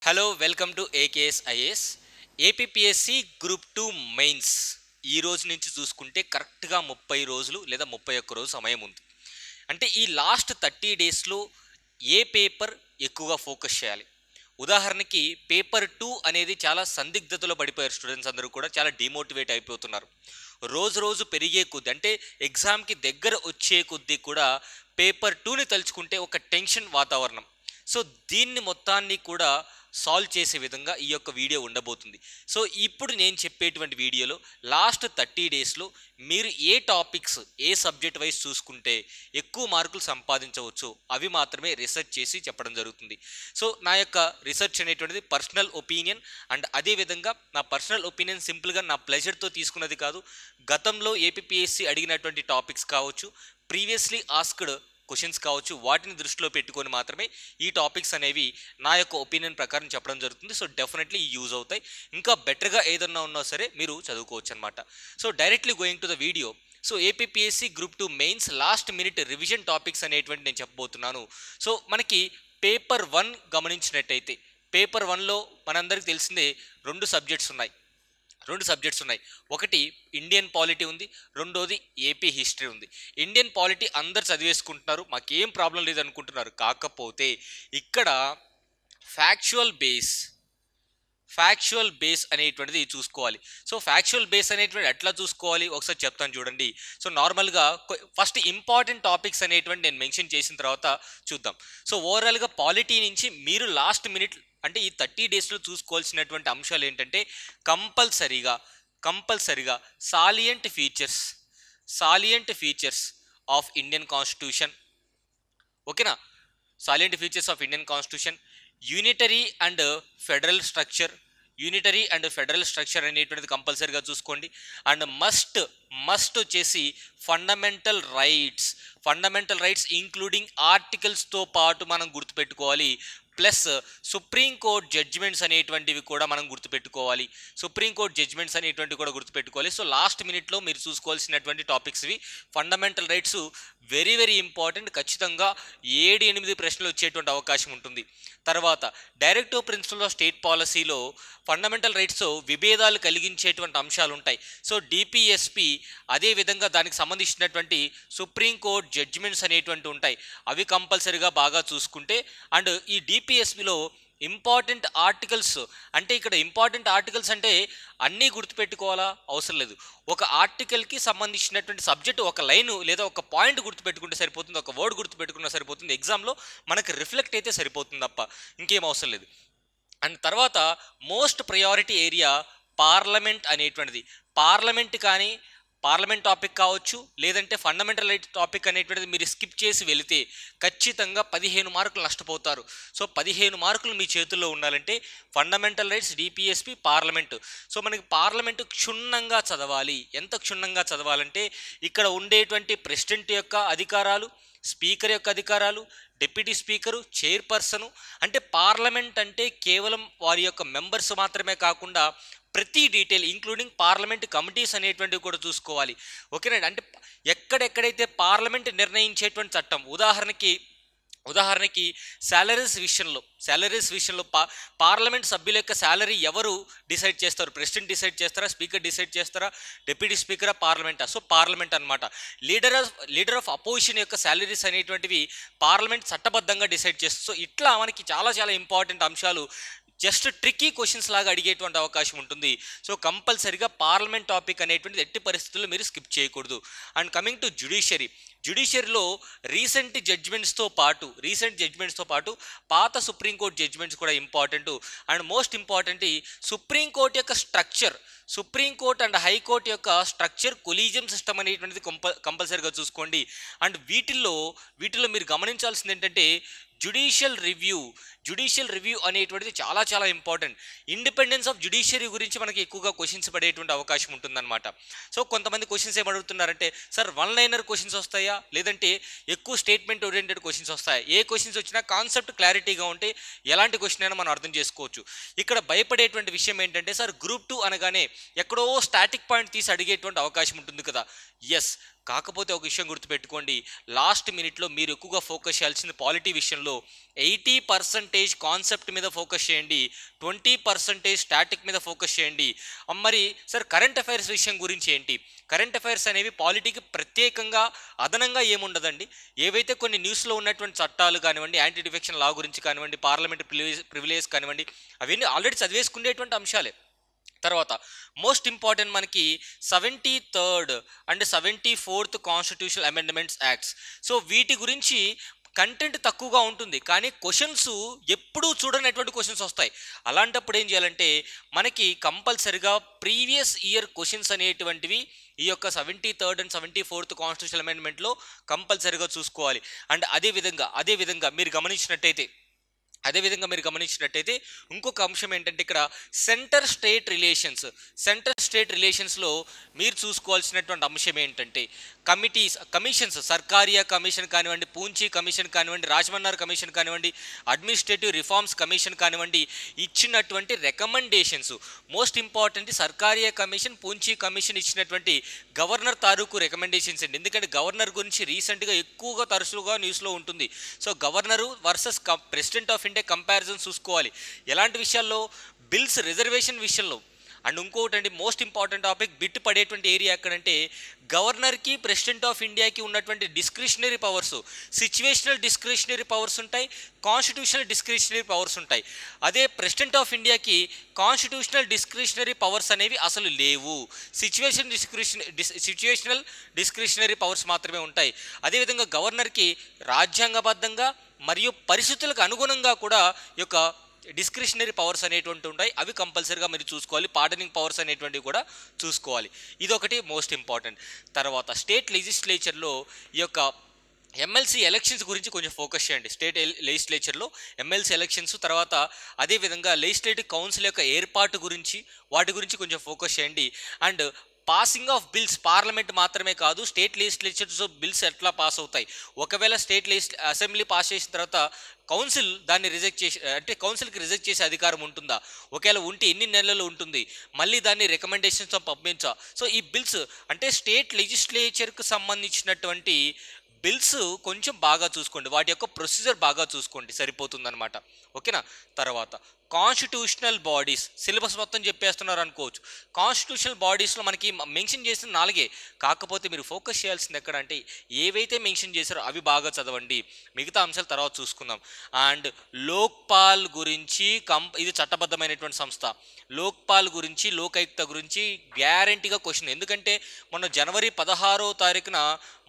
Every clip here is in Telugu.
Hello welcome to AKS IAS APPSC group 2 mains ఈ రోజు నుంచి చూసుకుంటే కరెక్ట్గా 30 రోజులు లేదా 31 రోజు సమయం ఉంది. అంటే ఈ లాస్ట్ 30 డేస్లో ఏ పేపర్ ఎక్కువగా ఫోకస్ చేయాలి? ఉదాహరణకి పేపర్ 2 అనేది చాలా సందిగ్ధతలో పడిపోయారు. స్టూడెంట్స్ అందరూ కూడా చాలా డిమోటివేట్ అయిపోతున్నారు. రోజు రోజు పెరిగే కొద్దీ అంటే ఎగ్జామ్కి దగ్గర వచ్చే కొద్దీ కూడా పేపర్ 2ని తలుచుకుంటే ఒక టెన్షన్ వాతావరణం. సో దీన్ని మొత్తాన్ని కూడా సాల్వ్ చేసే విధంగా ఈ యొక్క వీడియో ఉండబోతుంది. సో ఇప్పుడు నేను చెప్పేటువంటి వీడియోలో లాస్ట్ 30 డేస్లో మీరు ఏ టాపిక్స్ ఏ సబ్జెక్ట్ వైజ్ చూసుకుంటే ఎక్కువ మార్కులు సంపాదించవచ్చు అవి మాత్రమే రీసెర్చ్ చేసి చెప్పడం జరుగుతుంది. సో నా యొక్క రీసెర్చ్ అనేటువంటిది పర్సనల్ ఒపీనియన్ అండ్ అదేవిధంగా నా పర్సనల్ ఒపీనియన్ సింపుల్గా నా ప్లెజర్తో తీసుకున్నది కాదు. గతంలో ఏపీపీఎస్సి అడిగినటువంటి టాపిక్స్ కావచ్చు, ప్రీవియస్లీ ఆస్క్డ్ క్వశ్చన్స్ కావచ్చు, వాటిని దృష్టిలో పెట్టుకొని మాత్రమే ఈ టాపిక్స్ అనేవి నా యొక్క ఒపీనియన్ ప్రకారం చెప్పడం జరుగుతుంది. సో డెఫినెట్లీ యూజ్ అవుతాయి. ఇంకా బెటర్గా ఏదన్నా ఉన్నా సరే మీరు చదువుకోవచ్చు అనమాట. So directly going to the video. So APPSC group 2 mains last minute revision topics అనేటువంటి నేను చెప్పబోతున్నాను. సో మనకి పేపర్ 1 గమనించినట్టయితే పేపర్ 1లో మనందరికీ తెలిసిందే రెండు సబ్జెక్ట్స్ ఉన్నాయి. ఒకటి ఇండియన్ పాలిటీ ఉంది, రెండోది ఏపీ హిస్టరీ ఉంది. ఇండియన్ పాలిటీ అందరు చదివేసుకుంటున్నారు, మాకేం ప్రాబ్లం లేదనుకుంటున్నారు. కాకపోతే ఇక్కడ ఫ్యాక్చువల్ బేస్ అనేటువంటిది చూసుకోవాలి. సో ఫ్యాక్చువల్ బేస్ అనేటువంటి ఎట్లా చూసుకోవాలి ఒకసారి చెప్తాను చూడండి. సో నార్మల్గా ఫస్ట్ ఇంపార్టెంట్ టాపిక్స్ అనేటువంటి నేను మెన్షన్ చేసిన తర్వాత చూద్దాం. సో ఓవరాల్గా పాలిటీ నుంచి మీరు లాస్ట్ మినిట్ అంటే ఈ 30 డేస్లో చూసుకోవాల్సినటువంటి అంశాలు ఏంటంటే కంపల్సరిగా salient features of Indian constitution. ఓకేనా? Salient features of Indian constitution, unitary and federal structure అనేటువంటిది కంపల్సరీగా చూసుకోండి. అండ్ మస్ట్ వచ్చేసి ఫండమెంటల్ రైట్స్ ఇంక్లూడింగ్ ఆర్టికల్స్తో పాటు మనం గుర్తుపెట్టుకోవాలి. ప్లస్ సుప్రీంకోర్టు జడ్జిమెంట్స్ అనేటువంటివి కూడా మనం గుర్తుపెట్టుకోవాలి. సో లాస్ట్ మినిట్లో మీరు చూసుకోవాల్సినటువంటి టాపిక్స్ ఇవి. Fundamental rights very very important. ఖచ్చితంగా 7-8 ప్రశ్నలు వచ్చేటువంటి అవకాశం ఉంటుంది. తర్వాత డైరెక్టివ్ ప్రిన్సిపల్ ఆఫ్ స్టేట్ పాలసీలో ఫండమెంటల్ రైట్స్ విభేదాలు కలిగించేటువంటి అంశాలు ఉంటాయి. సో డిపిఎస్పి అదేవిధంగా దానికి సంబంధించినటువంటి సుప్రీంకోర్టు జడ్జిమెంట్స్ అనేటువంటి ఉంటాయి. అవి కంపల్సరీగా బాగా చూసుకుంటే అండ్ ఈ డిపిఎస్పిలో ఇంపార్టెంట్ ఆర్టికల్స్ అంటే ఇక్కడ ఇంపార్టెంట్ ఆర్టికల్స్ అంటే అన్నీ గుర్తుపెట్టుకోవాలా అవసరం లేదు. ఒక ఆర్టికల్కి సంబంధించినటువంటి సబ్జెక్ట్ ఒక లైన్ లేదా ఒక పాయింట్ గుర్తుపెట్టుకుంటే సరిపోతుంది, ఒక వర్డ్ గుర్తుపెట్టుకున్నా సరిపోతుంది. ఎగ్జామ్లో మనకు రిఫ్లెక్ట్ అయితే సరిపోతుంది తప్ప ఇంకేం అవసరం లేదు. అండ్ తర్వాత మోస్ట్ ప్రయారిటీ ఏరియా పార్లమెంట్ అనేటువంటిది. పార్లమెంట్ టాపిక్ కావచ్చు, లేదంటే ఫండమెంటల్ రైట్ టాపిక్ అనేటువంటిది మీరు స్కిప్ చేసి వెళితే ఖచ్చితంగా 15 మార్కులు నష్టపోతారు. సో 15 మార్కులు మీ చేతుల్లో ఉండాలంటే fundamental rights, DPSP, parliament. So మనకి పార్లమెంటు క్షుణ్ణంగా చదవాలి. ఎంత క్షుణ్ణంగా చదవాలంటే ఇక్కడ ఉండేటువంటి ప్రెసిడెంట్ యొక్క అధికారాలు, స్పీకర్ యొక్క అధికారాలు, డిప్యూటీ స్పీకరు, చైర్పర్సను, అంటే పార్లమెంట్ అంటే కేవలం వారి యొక్క మెంబర్స్ మాత్రమే కాకుండా ప్రతి డీటెయిల్ ఇంక్లూడింగ్ పార్లమెంట్ కమిటీస్ అనేటువంటివి కూడా చూసుకోవాలి. ఓకేనండి? అంటే ఎక్కడెక్కడైతే పార్లమెంట్ నిర్ణయించేటువంటి చట్టం, ఉదాహరణకి శాలరీస్ విషయంలో పార్లమెంట్ సభ్యుల యొక్క శాలరీ ఎవరు డిసైడ్ చేస్తారు? ప్రెసిడెంట్ డిసైడ్ చేస్తారా, స్పీకర్ డిసైడ్ చేస్తారా, డిప్యూటీ స్పీకరా, పార్లమెంటా? సో పార్లమెంట్ అనమాట. లీడర్ ఆఫ్ అపోజిషన్ యొక్క శాలరీస్ అనేటువంటివి పార్లమెంట్ చట్టబద్ధంగా డిసైడ్ చేస్తుంది. సో ఇట్లా మనకి చాలా చాలా ఇంపార్టెంట్ అంశాలు జస్ట్ ట్రిక్కీ క్వశ్చన్స్ లాగా అడిగేటువంటి అవకాశం ఉంటుంది. సో కంపల్సరీగా పార్లమెంట్ టాపిక్ అనేటువంటిది ఎట్టి పరిస్థితుల్లో మీరు స్కిప్ చేయకూడదు. అండ్ కమింగ్ టు జ్యుడిషియరీలో రీసెంట్ జడ్జిమెంట్స్తో పాటు పాత సుప్రీంకోర్టు జడ్జిమెంట్స్ కూడా important. And most important supreme court యొక్క స్ట్రక్చర్, సుప్రీంకోర్టు అండ్ హైకోర్టు యొక్క స్ట్రక్చర్, కొలీజియం సిస్టమ్ అనేటువంటిది కంపల్సరీగా చూసుకోండి. అండ్ వీటిల్లో మీరు గమనించాల్సింది ఏంటంటే జ్యుడిషియల్ రివ్యూ అనేటువంటిది చాలా చాలా ఇంపార్టెంట్. ఇండిపెండెన్స్ ఆఫ్ జ్యుడిషియరీ గురించి మనకి ఎక్కువగా క్వశ్చన్స్ పడేటువంటి అవకాశం ఉంటుందన్నమాట. సో కొంతమంది క్వశ్చన్స్ ఏమడుగుతున్నారంటే సార్ 1-లైనర్ క్వశ్చన్స్ వస్తాయా, లేదంటే ఎక్కువ స్టేట్మెంట్ ఓరియంటెడ్ క్వశ్చన్స్ వస్తాయా? ఏ క్వశ్చన్స్ వచ్చినా కాన్సెప్ట్ క్లారిటీగా ఉంటే ఎలాంటి క్వశ్చన్ అయినా మనం అర్థం చేసుకోవచ్చు. ఇక్కడ భయపడేటువంటి విషయం ఏంటంటే సార్ గ్రూప్ 2 అనగానే ఎక్కడో స్టాటిక్ పాయింట్ తీసి అడిగేటువంటి అవకాశం ఉంటుంది కదా. ఎస్, కాకపోతే ఒక విషయం గుర్తుపెట్టుకోండి, లాస్ట్ మినిట్లో మీరు ఎక్కువగా ఫోకస్ చేయాల్సింది పాలిటీ విషయంలో 80% 80% కాన్సెప్ట్ మీద ఫోకస్ చేయండి, 20% స్టాటిక్ మీద ఫోకస్ చేయండి. మరి సార్ కరెంట్ అఫైర్స్ విషయం గురించి ఏంటి? కరెంట్ అఫైర్స్ అనేవి పాలిటీకి ప్రత్యేకంగా అదనంగా ఏముండదండి. ఏవైతే కొన్ని న్యూస్లో ఉన్నటువంటి చట్టాలు కానివ్వండి, యాంటీ డిఫెక్షన్ లా గురించి కానివ్వండి, పార్లమెంట్ ప్రివిలేజ్ కానివ్వండి, అవన్నీ ఆల్రెడీ చదివేసుకునేటువంటి అంశాలే. తర్వాత మోస్ట్ ఇంపార్టెంట్ మనకి 73rd and 74th constitutional amendments acts. So వీటి గురించి కంటెంట్ తక్కువగా ఉంటుంది, కానీ క్వశ్చన్స్ ఎప్పుడూ చూడనటువంటి క్వశ్చన్స్ వస్తాయి. అలాంటప్పుడు ఏం చేయాలంటే మనకి కంపల్సరిగా ప్రీవియస్ ఇయర్ క్వశ్చన్స్ అనేటువంటివి ఈ యొక్క 73rd అండ్ 74th కాన్స్టిట్యూషనల్ అమెండ్మెంట్లో కంపల్సరిగా చూసుకోవాలి. అండ్ అదేవిధంగా మీరు గమనించినట్టయితే ఇంకొక అంశం ఏంటంటే ఇక్కడ సెంటర్ స్టేట్ రిలేషన్స్లో మీరు చూసుకోవాల్సినటువంటి అంశం ఏంటంటే కమిషన్స్, సర్కారియా కమిషన్ కానివ్వండి, పూంచి కమిషన్ కానివ్వండి, రాజమన్నార్ కమిషన్ కానివ్వండి, అడ్మినిస్ట్రేటివ్ రిఫార్మ్స్ కమిషన్ కానివ్వండి, ఇచ్చినటువంటి recommendations. Most important Sarkaria commission, Punchhi commission ఇచ్చినటువంటి గవర్నర్ తాలూకు రికమెండేషన్స్ అండి. ఎందుకంటే గవర్నర్ గురించి రీసెంట్గా ఎక్కువగా తరచుగా న్యూస్లో ఉంటుంది. So governor versus president of India comparison చూసుకోవాలి. ఎలాంటి విషయాల్లో? బిల్స్ రిజర్వేషన్ విషయంలో. అండ్ ఇంకొకటి అండి, మోస్ట్ ఇంపార్టెంట్ టాపిక్, బిట్ పడేటువంటి ఏరియా ఎక్కడంటే గవర్నర్కి ప్రెసిడెంట్ ఆఫ్ ఇండియాకి ఉన్నటువంటి discretionary powers, situational discretionary powers ఉంటాయి, కాన్స్టిట్యూషనల్ డిస్క్రిషనరీ పవర్స్ ఉంటాయి. అదే ప్రెసిడెంట్ ఆఫ్ ఇండియాకి కాన్స్టిట్యూషనల్ డిస్క్రిషనరీ పవర్స్ అనేవి అసలు లేవు, సిచ్యువేషనల్ డిస్క్రిషనరీ పవర్స్ మాత్రమే ఉంటాయి. అదేవిధంగా గవర్నర్కి రాజ్యాంగబద్ధంగా మరియు పరిస్థితులకు అనుగుణంగా కూడా ఈ యొక్క డిస్క్రిషనరీ పవర్స్ అనేటువంటి ఉంటాయి. అవి కంపల్సరీగా మీరు చూసుకోవాలి. పార్డనింగ్ పవర్స్ అనేటువంటివి కూడా చూసుకోవాలి. ఇదొకటి మోస్ట్ ఇంపార్టెంట్. తర్వాత స్టేట్ లెజిస్లేచర్లో ఈ యొక్క ఎమ్మెల్సీ ఎలక్షన్స్ గురించి కొంచెం ఫోకస్ చేయండి. స్టేట్ లెజిస్లేచర్లో ఎమ్మెల్సీ ఎలక్షన్స్, తర్వాత అదేవిధంగా లెజిస్లేటివ్ కౌన్సిల్ యొక్క ఏర్పాటు గురించి, వాటి గురించి కొంచెం ఫోకస్ చేయండి. And passing of bills, parliament మాత్రమే కాదు, స్టేట్ లెజిస్లేచర్స్ బిల్స్ ఎట్లా పాస్ అవుతాయి. ఒకవేళ అసెంబ్లీ పాస్ చేసిన తర్వాత కౌన్సిల్ దాన్ని రిజెక్ట్ చేసి, అంటే కౌన్సిల్కి రిజెక్ట్ చేసే అధికారం ఉంటుందా? ఒకవేళ ఉంటే ఎన్ని నెలలు ఉంటుంది? మళ్ళీ దాన్ని రికమెండేషన్స్తో పంపించా? సో ఈ బిల్స్ అంటే స్టేట్ లెజిస్లేచర్కి సంబంధించినటువంటి బిల్స్ కొంచెం బాగా చూసుకోండి, వాటి యొక్క ప్రొసీజర్ బాగా చూసుకోండి, సరిపోతుందన్నమాట. ఓకేనా? తర్వాత కాన్స్టిట్యూషనల్ బాడీస్, సిలబస్ మొత్తం చెప్పేస్తున్నారు అనుకోవచ్చు. కాన్స్టిట్యూషనల్ బాడీస్లో మనకి మెన్షన్ చేసిన 4, కాకపోతే మీరు ఫోకస్ చేయాల్సింది ఎక్కడ అంటే ఏవైతే మెన్షన్ చేశారో అవి బాగా చదవండి, మిగతా అంశాలు తర్వాత చూసుకుందాం. అండ్ లోక్పాల్ గురించి ఇది చట్టబద్ధమైనటువంటి సంస్థ. లోక్పాల్ గురించి, లోకాయుక్త గురించి గ్యారంటీగా క్వశ్చన్. ఎందుకంటే మొన్న జనవరి 16వ తారీఖున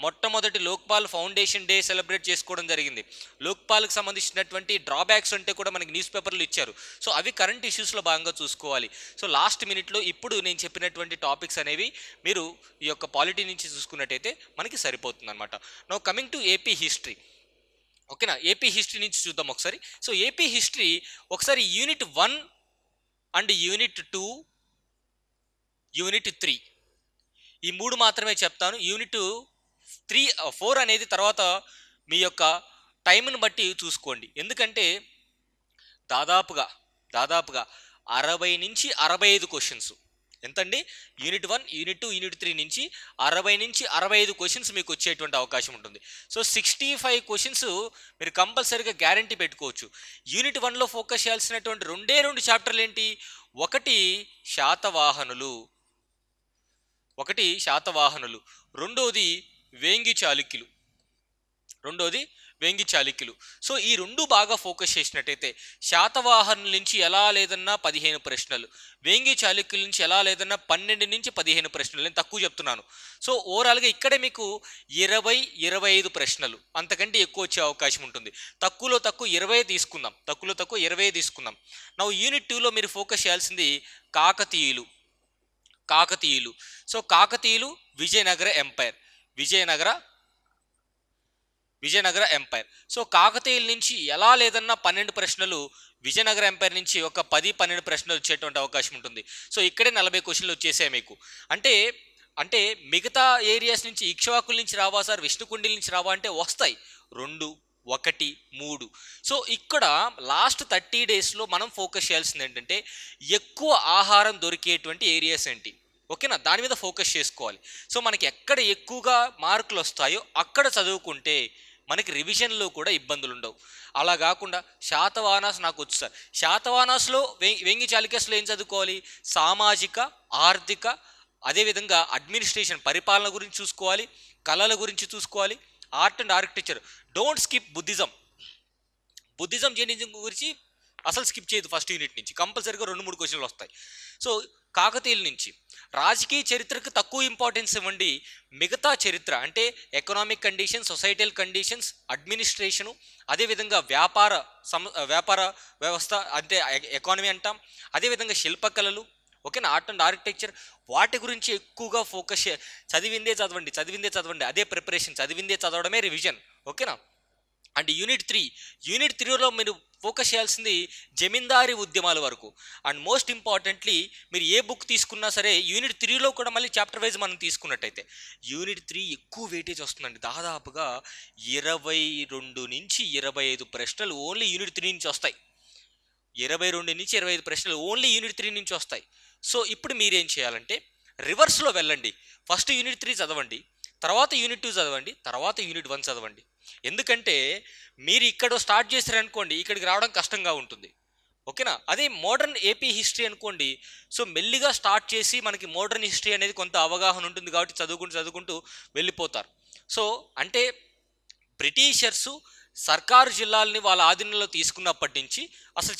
మొట్టమొదటి లోక్పాల్ ఫౌండేషన్ డే సెలబ్రేట్ చేసుకోవడం జరిగింది. లోక్పాల్కి సంబంధించినటువంటి డ్రాబ్యాక్స్ అంటే కూడా మనకి న్యూస్ పేపర్లు ఇచ్చారు. సో అవి కరెంట్ ఇష్యూస్లో భాగంగా చూసుకోవాలి. సో లాస్ట్ మినిట్లో ఇప్పుడు నేను చెప్పినటువంటి టాపిక్స్ అనేవి మీరు ఈ యొక్క పాలిటీ నుంచి చూసుకున్నట్టయితే మనకి సరిపోతుంది అనమాట. Now coming to AP history. ఓకేనా? ఏపీ హిస్టరీ నుంచి చూద్దాం ఒకసారి. సో ఏపీ హిస్టరీ ఒకసారి యూనిట్ 1 అండ్ యూనిట్ 2, యూనిట్ 3 ఈ 3 మాత్రమే చెప్తాను. యూనిట్ 4 అనేది తర్వాత మీ యొక్క టైంని బట్టి చూసుకోండి. ఎందుకంటే దాదాపుగా 60 నుంచి 65 క్వశ్చన్స్. ఎంతండి? యూనిట్ 1, యూనిట్ 2, యూనిట్ 3 నుంచి 60 నుంచి 65 క్వశ్చన్స్ మీకు వచ్చేటువంటి అవకాశం ఉంటుంది. సో 65 క్వశ్చన్స్ మీరు కంపల్సరీగా గ్యారంటీ పెట్టుకోవచ్చు. యూనిట్ 1లో ఫోకస్ చేయాల్సినటువంటి 2 చాప్టర్లు ఏంటి? ఒకటి శాతవాహనులు, రెండోది వేంగి చాళుక్యులు. సో ఈ 2 బాగా ఫోకస్ చేసినట్టయితే శాతవాహనుల నుంచి ఎలా లేదన్నా 15 ప్రశ్నలు, వేంగి చాళుక్యుల నుంచి ఎలా లేదన్నా 12 నుంచి 15 ప్రశ్నలు. నేను తక్కువ చెప్తున్నాను. సో ఓవరాల్గా ఇక్కడే మీకు 20-25 ప్రశ్నలు, అంతకంటే ఎక్కువ వచ్చే అవకాశం ఉంటుంది. తక్కువలో తక్కువ 20 తీసుకుందాం. నా యూనిట్ 2లో మీరు ఫోకస్ చేయాల్సింది కాకతీయులు. సో కాకతీయులు విజయనగర ఎంపైర్. సో కాకతీయుల నుంచి ఎలా లేదన్నా 12 ప్రశ్నలు, విజయనగర ఎంపైర్ నుంచి ఒక 10-12 ప్రశ్నలు వచ్చేటువంటి అవకాశం ఉంటుంది. సో ఇక్కడే 40 క్వశ్చన్లు వచ్చేసాయి మీకు. అంటే మిగతా ఏరియాస్ నుంచి ఇక్ష్వాకుల నుంచి రావా సార్, విష్ణుకుండిల నుంచి రావా అంటే వస్తాయి. 2, 1, 3. సో ఇక్కడ లాస్ట్ 30 డేస్లో మనం ఫోకస్ చేయాల్సింది ఏంటంటే ఎక్కువ ఆహారం దొరికేటువంటి ఏరియాస్ ఏంటి. ఓకేనా? దాని మీద ఫోకస్ చేసుకోవాలి. సో మనకి ఎక్కడ ఎక్కువగా మార్కులు వస్తాయో అక్కడ చదువుకుంటే మనకి రివిజన్లో కూడా ఇబ్బందులు ఉండవు. అలా కాకుండా శాతవాహనాస్ నాకు వచ్చు సార్, శాతవాహనాస్లో వేంగి చాళుక్యస్లో ఏం చదువుకోవాలి? సామాజిక, ఆర్థిక, అదేవిధంగా అడ్మినిస్ట్రేషన్, పరిపాలన గురించి చూసుకోవాలి, కళల గురించి చూసుకోవాలి, art and architecture. Don't skip Buddhism. Buddhism Jainism గురించి అసలు స్కిప్ చేయదు. ఫస్ట్ యూనిట్ నుంచి కంపల్సరీగా 2-3 క్వశ్చన్లు వస్తాయి. సో కాకతీయుల నుంచి రాజకీయ చరిత్రకు తక్కువ ఇంపార్టెన్స్ ఇవ్వండి. మిగతా చరిత్ర అంటే economic conditions, societal conditions, administration, అదేవిధంగా వ్యాపార వ్యవస్థ అంటే ఎకానమీ అంటాం, అదేవిధంగా శిల్పకళలు, ఓకేనా, ఆర్ట్ అండ్ ఆర్కిటెక్చర్, వాటి గురించి ఎక్కువగా ఫోకస్. చదివిందే చదవండి, అదే ప్రిపరేషన్, చదివిందే చదవడమే రివిజన్, ఓకేనా. అండ్ యూనిట్ 3లో మీరు ఫోకస్ చేయాల్సింది జమీందారీ ఉద్యమాల వరకు. అండ్ మోస్ట్ ఇంపార్టెంట్లీ మీరు ఏ బుక్ తీసుకున్నా సరే యూనిట్ 3లో కూడా మళ్ళీ చాప్టర్ వైజ్ మనం తీసుకున్నట్టయితే యూనిట్ 3 ఎక్కువ వెయిటేజ్ వస్తుందండి. దాదాపుగా 22 నుంచి 25 ప్రశ్నలు ఓన్లీ యూనిట్ 3 నుంచి వస్తాయి. 22 నుంచి 25 ప్రశ్నలు ఓన్లీ యూనిట్ 3 నుంచి వస్తాయి. సో ఇప్పుడు మీరేం చేయాలంటే రివర్స్లో వెళ్ళండి. ఫస్ట్ యూనిట్ 3 చదవండి, తర్వాత యూనిట్ 2 చదవండి, తర్వాత యూనిట్ 1 చదవండి. ఎందుకంటే మీరు ఇక్కడ స్టార్ట్ చేశారనుకోండి, ఇక్కడికి రావడం కష్టంగా ఉంటుంది, ఓకేనా. అదే మోడర్న్ ఏపీ హిస్టరీ అనుకోండి, సో మెల్లిగా స్టార్ట్ చేసి మనకి మోడర్న్ హిస్టరీ అనేది కొంత అవగాహన ఉంటుంది కాబట్టి చదువుకుంటూ వెళ్ళిపోతారు. సో అంటే బ్రిటిషర్సు సర్కారు జిల్లాలని వాళ్ళ ఆధీనంలో తీసుకున్నప్పటి నుంచి అసలు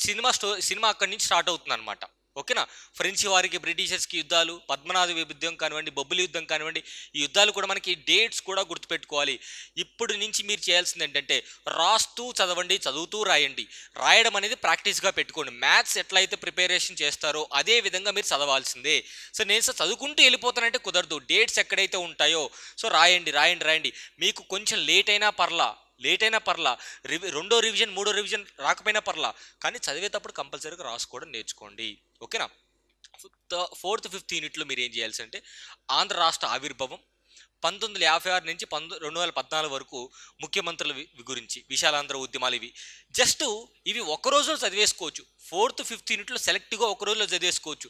సినిమా అక్కడి నుంచి స్టార్ట్ అవుతుంది అనమాట, ఓకేనా. ఫ్రెంచ్ వారికి బ్రిటిషర్స్కి యుద్ధాలు, పద్మనాభ యుద్ధం కానివ్వండి, బొబ్బిలి యుద్ధం కానివ్వండి, ఈ యుద్ధాలు కూడా మనకి డేట్స్ కూడా గుర్తుపెట్టుకోవాలి. ఇప్పుడు నుంచి మీరు చేయాల్సింది ఏంటంటే రాస్తూ చదవండి, చదువుతూ రాయండి. రాయడం అనేది ప్రాక్టీస్గా పెట్టుకోండి. మ్యాథ్స్ ఎట్లయితే ప్రిపరేషన్ చేస్తారో అదే విధంగా మీరు చదవాల్సిందే. సో నేను చదువుకుంటూ వెళ్ళిపోతానంటే కుదరదు. డేట్స్ ఎక్కడైతే ఉంటాయో సో రాయండి. మీకు కొంచెం లేట్ అయినా పర్లా, రెండో రివిజన్, మూడో రివిజన్ రాకపోయినా పర్లా, కానీ చదివేటప్పుడు కంపల్సరీగా రాసుకోవడం నేర్చుకోండి, ఓకేనా. 4th, 5th యూనిట్లో మీరు ఏం చేయాల్సి అంటే ఆంధ్ర రాష్ట్ర ఆవిర్భావం 1956 నుంచి 2014 వరకు ముఖ్యమంత్రుల గురించి, విశాలాంధ్ర ఉద్యమాలు, ఇవి జస్ట్ ఇవి ఒక రోజులో చదివేసుకోవచ్చు. 4th, 5th యూనిట్లో సెలెక్ట్గా ఒక రోజులో చదివేసుకోవచ్చు.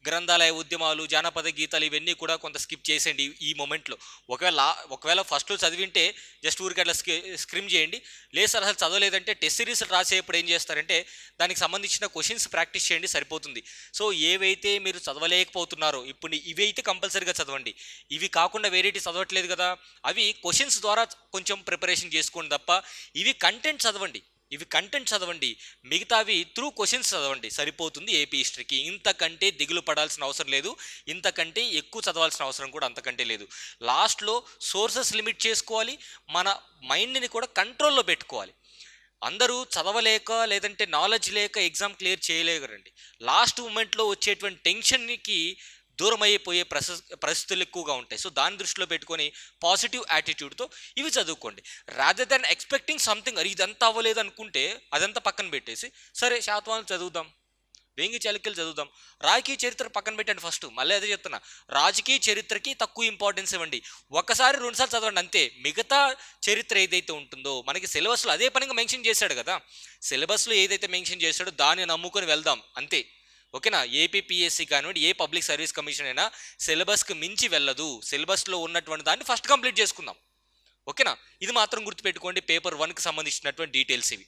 గ్రంథాలయ ఉద్యమాలు, జానపద గీతాలు ఇవన్నీ కూడా కొంత స్కిప్ చేసేయండి ఈ మూమెంట్లో. ఒకవేళ ఫస్ట్లో చదివింటే జస్ట్ ఊరికి అట్లా స్క్రిమ్ చేయండి. లేదు సార్ అసలు చదవలేదంటే టెస్ట్ సిరీస్ రాసేప్పుడు ఏం చేస్తారంటే దానికి సంబంధించిన క్వశ్చన్స్ ప్రాక్టీస్ చేయండి, సరిపోతుంది. సో ఏవైతే మీరు చదవలేకపోతున్నారో ఇప్పుడు ఇవి అయితే కంపల్సరీగా చదవండి. ఇవి కాకుండా వేరేటి చదవట్లేదు కదా, అవి క్వశ్చన్స్ ద్వారా కొంచెం ప్రిపరేషన్ చేసుకోండి తప్ప ఇవి కంటెంట్ చదవండి, మిగతావి త్రూ క్వశ్చన్స్ చదవండి, సరిపోతుంది ఏపీ హిస్టరీకి. ఇంతకంటే దిగులు పడాల్సిన అవసరం లేదు, ఇంతకంటే ఎక్కువ చదవాల్సిన అవసరం కూడా అంతకంటే లేదు. లాస్ట్లో సోర్సెస్ లిమిట్ చేసుకోవాలి, మన మైండ్ని కూడా కంట్రోల్లో పెట్టుకోవాలి. అందరూ చదవలేక లేదంటే నాలెడ్జ్ లేక ఎగ్జామ్ క్లియర్ చేయలేకరండి. లాస్ట్ మూమెంట్లో వచ్చేటువంటి టెన్షన్కి దూరం అయిపోయే పరిస్థితులు ఎక్కువగా ఉంటాయి. సో దాన్ని దృష్టిలో పెట్టుకొని పాజిటివ్ యాటిట్యూడ్తో ఇవి చదువుకోండి. రాదర్ దాన్ ఎక్స్పెక్టింగ్ సంథింగ్, ఇదంతా అవ్వలేదు అనుకుంటే అదంతా పక్కన పెట్టేసి సరే శాతవాహనులు చదువుదాం, వేంగి చాళుక్యులు చదువుదాం, రాజకీయ చరిత్ర పక్కన పెట్టండి. ఫస్ట్ మళ్ళీ అదే చెప్తున్నా, రాజకీయ చరిత్రకి తక్కువ ఇంపార్టెన్స్ ఇవ్వండి. ఒకసారి 2 సార్లు చదవండి అంతే. మిగతా చరిత్ర ఏదైతే ఉంటుందో మనకి సిలబస్లో అదే పనిగా మెన్షన్ చేశాడు కదా, సిలబస్లో ఏదైతే మెన్షన్ చేశాడో దాన్ని నమ్ముకొని వెళ్దాం అంతే, ఓకేనా. ఏపీపీఎస్సీ కానివ్వండి, ఏ పబ్లిక్ సర్వీస్ కమిషన్ అయినా సిలబస్కి మించి వెళ్ళదు. సిలబస్లో ఉన్నటువంటి దాన్ని ఫస్ట్ కంప్లీట్ చేసుకుందాం, ఓకేనా. ఇది మాత్రం గుర్తుపెట్టుకోండి. పేపర్ 1కి సంబంధించినటువంటి డీటెయిల్స్ ఇవి.